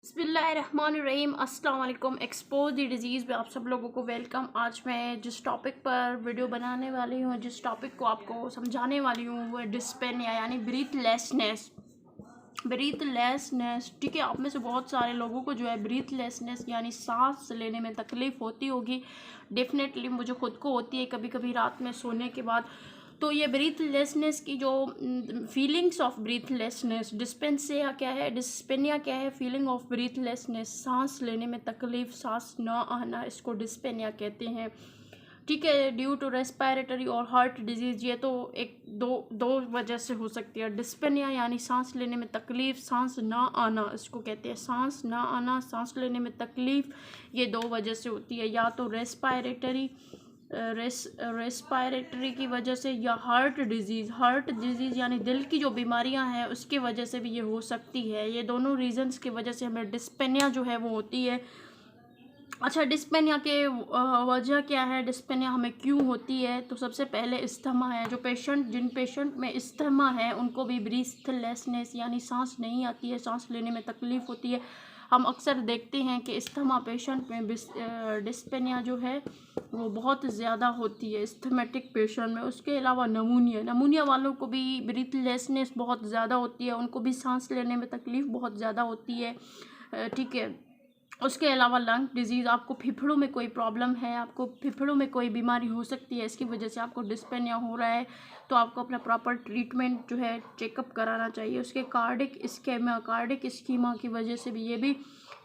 बिस्मिल्लाहिर्रहमानिर्रहीम अस्सलाम वालेकुम। एक्सपोज द डिज़ीज़ में आप सब लोगों को वेलकम। आज मैं जिस टॉपिक पर वीडियो बनाने वाली हूँ, जिस टॉपिक को आपको समझाने वाली हूँ वो है डिस्पेनिया यानी ब्रीथलेसनेस। ब्रीथलेसनेस, ठीक है। आप में से बहुत सारे लोगों को जो है ब्रीथलेसनेस यानी सांस लेने में तकलीफ़ होती होगी। डेफिनेटली मुझे खुद को होती है कभी कभी रात में सोने के बाद। तो ये ब्रीथलेसनेस की जो फीलिंग्स ऑफ ब्रीथलेसनेस, डिस्पेनिया क्या है, फीलिंग ऑफ ब्रीथलेसनेस, सांस लेने में तकलीफ, सांस ना आना, इसको डिस्पेनिया कहते हैं, ठीक है। ड्यू टू रेस्पिरेटरी और हार्ट डिजीज़, ये तो एक दो वजह से हो सकती है। डिस्पेनिया यानी सांस लेने में तकलीफ, सांस ना आना, इसको कहते हैं सांस ना आना, सांस लेने में तकलीफ, ये दो वजह से होती है। या तो रेस्पिरेटरी की वजह से, या हार्ट डिजीज़ यानी दिल की जो बीमारियां हैं उसकी वजह से भी ये हो सकती है। ये दोनों रीजंस की वजह से हमें डिस्पेनिया जो है वो होती है। अच्छा, डिस्पेनिया के वजह क्या है, डिस्पेनिया हमें क्यों होती है? तो सबसे पहले अस्थमा है। जिन पेशेंट में अस्थमा है उनको भी ब्रीथलेसनेस यानी सांस नहीं आती है, सांस लेने में तकलीफ़ होती है। हम अक्सर देखते हैं कि अस्थमा पेशेंट में डिस्पेनिया जो है वो बहुत ज़्यादा होती है, अस्थमेटिक पेशेंट में। उसके अलावा नमूनिया वालों को भी ब्रीथलेसनेस बहुत ज़्यादा होती है, उनको भी सांस लेने में तकलीफ़ बहुत ज़्यादा होती है, ठीक है। उसके अलावा लंग डिजीज़, आपको फेफड़ों में कोई प्रॉब्लम है, आपको फेफड़ों में कोई बीमारी हो सकती है, इसकी वजह से आपको डिस्पेनिया हो रहा है, तो आपको अपना प्रॉपर ट्रीटमेंट जो है चेकअप कराना चाहिए। उसके कार्डिक स्कीमा की वजह से भी, ये भी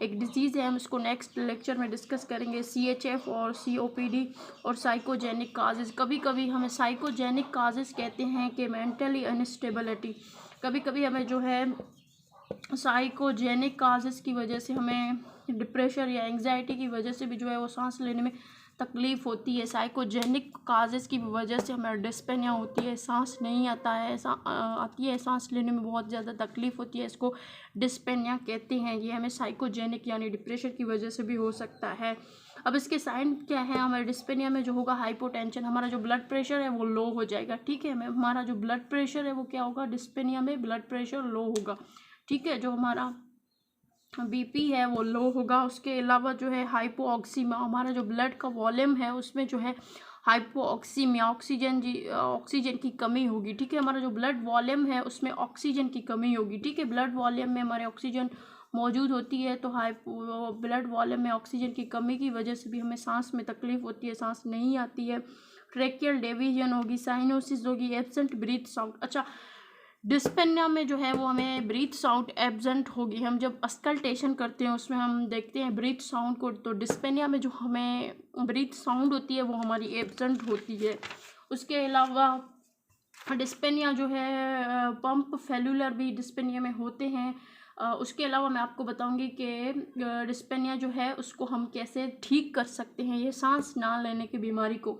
एक डिजीज़ है, हम इसको नेक्स्ट लेक्चर में डिस्कस करेंगे। CHF और COPD और साइकोजेनिक काजेज़। कभी कभी हमें साइकोजेनिक काजेज़ कहते हैं कि मेंटली अनस्टेबिलिटी, कभी कभी हमें जो है साइकोजेनिक काजेज़ की वजह से हमें डिप्रेशन या एंग्जाइटी की वजह से भी जो है वो सांस लेने में तकलीफ़ होती है। साइकोजेनिक काजेज़ की वजह से हमें डिस्पेनिया होती है, सांस नहीं आता है, आती है, सांस लेने में बहुत ज़्यादा तकलीफ़ होती है, इसको डिस्पेनिया कहते हैं। ये हमें साइकोजेनिक यानी डिप्रेशन की वजह से भी हो सकता है। अब इसके साइन क्या है? हमारे डिस्पेनिया में जो होगा हाइपोटेंशन, हमारा जो ब्लड प्रेशर है वो लो हो जाएगा, ठीक है। हमारा जो ब्लड प्रेशर है वो क्या होगा, डिस्पेनिया में ब्लड प्रेशर लो होगा, ठीक है। जो हमारा BP है वो लो होगा। उसके अलावा जो है हाइपोऑक्सीमिया, हमारा जो ब्लड का वॉल्यूम है उसमें जो है हाइपोऑक्सीमिया, ऑक्सीजन की कमी होगी, ठीक है। हमारा जो ब्लड वॉल्यूम है उसमें ऑक्सीजन की कमी होगी, ठीक है। ब्लड वॉल्यूम में हमारे ऑक्सीजन मौजूद होती है, तो ब्लड वॉल्यूम में ऑक्सीजन की कमी की वजह से भी हमें सांस में तकलीफ होती है, सांस नहीं आती है। ट्रेकियल डिवीजन होगी, साइनोसिस होगी, एब्सेंट ब्रीथ साउंड। अच्छा, डिस्पेनिया में जो है वो हमें ब्रीथ साउंड एब्सेंट होगी। हम जब अस्कल्टेशन करते हैं उसमें हम देखते हैं ब्रीथ साउंड को, तो डिस्पेनिया में जो हमें ब्रीथ साउंड होती है वो हमारी एब्सेंट होती है। उसके अलावा डिस्पेनिया जो है पंप फेलुलर भी डिस्पेनिया में होते हैं। उसके अलावा मैं आपको बताऊंगी कि डिस्पेनिया जो है उसको हम कैसे ठीक कर सकते हैं, ये सांस ना लेने की बीमारी को।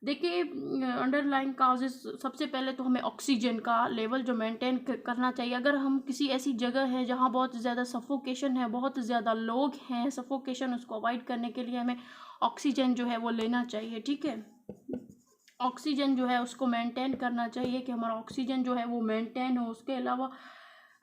देखिए, अंडरलाइन काजेस, सबसे पहले तो हमें ऑक्सीजन का लेवल जो मेंटेन करना चाहिए। अगर हम किसी ऐसी जगह है जहाँ बहुत ज़्यादा सफोकेशन है, बहुत ज़्यादा लोग हैं, सफोकेशन उसको अवॉइड करने के लिए हमें ऑक्सीजन जो है वो लेना चाहिए, ठीक है। ऑक्सीजन जो है उसको मेंटेन करना चाहिए कि हमारा ऑक्सीजन जो है वो मेंटेन हो। उसके अलावा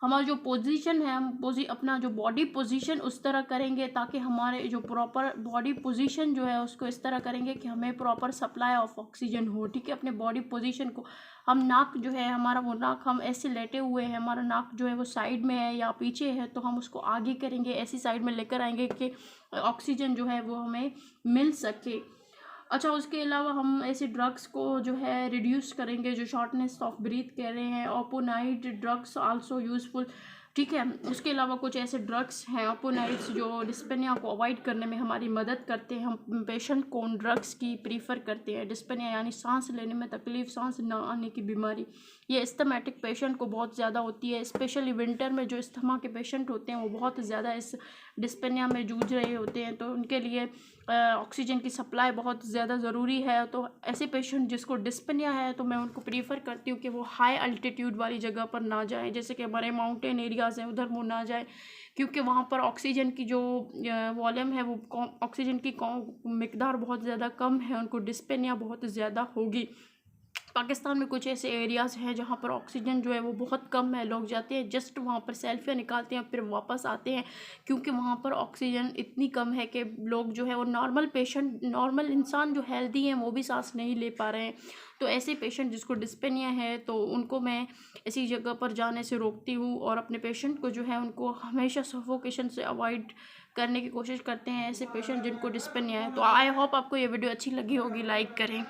हमारा जो पोजीशन है, हम अपना जो बॉडी पोजीशन उस तरह करेंगे ताकि हमारे जो प्रॉपर बॉडी पोजीशन जो है उसको इस तरह करेंगे कि हमें प्रॉपर सप्लाई ऑफ ऑक्सीजन हो, ठीक है। अपने बॉडी पोजीशन को, हम नाक जो है हमारा, वो नाक हम ऐसे लेटे हुए हैं, हमारा नाक जो है वो साइड में है या पीछे है, तो हम उसको आगे करेंगे, ऐसी साइड में लेकर आएंगे कि ऑक्सीजन जो है वो हमें मिल सके। अच्छा, उसके अलावा हम ऐसे ड्रग्स को जो है रिड्यूस करेंगे, जो शॉर्टनेस ऑफ ब्रीथ कह रहे हैं, ओपोनाइड ड्रग्स आल्सो यूजफुल, ठीक है। उसके अलावा कुछ ऐसे ड्रग्स हैं ओपोनाइड्स जो डिस्पेनिया को अवॉइड करने में हमारी मदद करते हैं। हम पेशेंट को उन ड्रग्स की प्रीफर करते हैं। डिस्पेनिया यानी सांस लेने में तकलीफ, सांस न आने की बीमारी, ये अस्थमेटिक पेशेंट को बहुत ज़्यादा होती है। स्पेशली विंटर में जो अस्थमा के पेशेंट होते हैं वो बहुत ज़्यादा इस डिस्पेनिया में जूझ रहे होते हैं, तो उनके लिए ऑक्सीजन की सप्लाई बहुत ज़्यादा ज़रूरी है। तो ऐसे पेशेंट जिसको डिस्पेनिया है तो मैं उनको प्रीफर करती हूँ कि वो हाई अल्टीट्यूड वाली जगह पर ना जाएं, जैसे कि हमारे माउंटेन एरियाज़ हैं उधर वो ना जाएं, क्योंकि वहाँ पर ऑक्सीजन की जो वॉल्यूम है वो ऑक्सीजन की मिकदार बहुत ज़्यादा कम है, उनको डिस्पेनिया बहुत ज़्यादा होगी। पाकिस्तान में कुछ ऐसे एरियाज़ हैं जहाँ पर ऑक्सीजन जो है वो बहुत कम है, लोग जाते हैं जस्ट वहाँ पर सेल्फियाँ निकालते हैं फिर वापस आते हैं, क्योंकि वहाँ पर ऑक्सीजन इतनी कम है कि लोग जो है वो नॉर्मल पेशेंट, नॉर्मल इंसान जो हेल्दी हैं वो भी सांस नहीं ले पा रहे हैं। तो ऐसे पेशेंट जिसको डिस्पेनिया है तो उनको मैं ऐसी जगह पर जाने से रोकती हूँ, और अपने पेशेंट को जो है उनको हमेशा सफोकेशन से अवॉइड करने की कोशिश करते हैं, ऐसे पेशेंट जिनको डिस्पेनिया है। तो आई होप आपको ये वीडियो अच्छी लगी होगी, लाइक करें।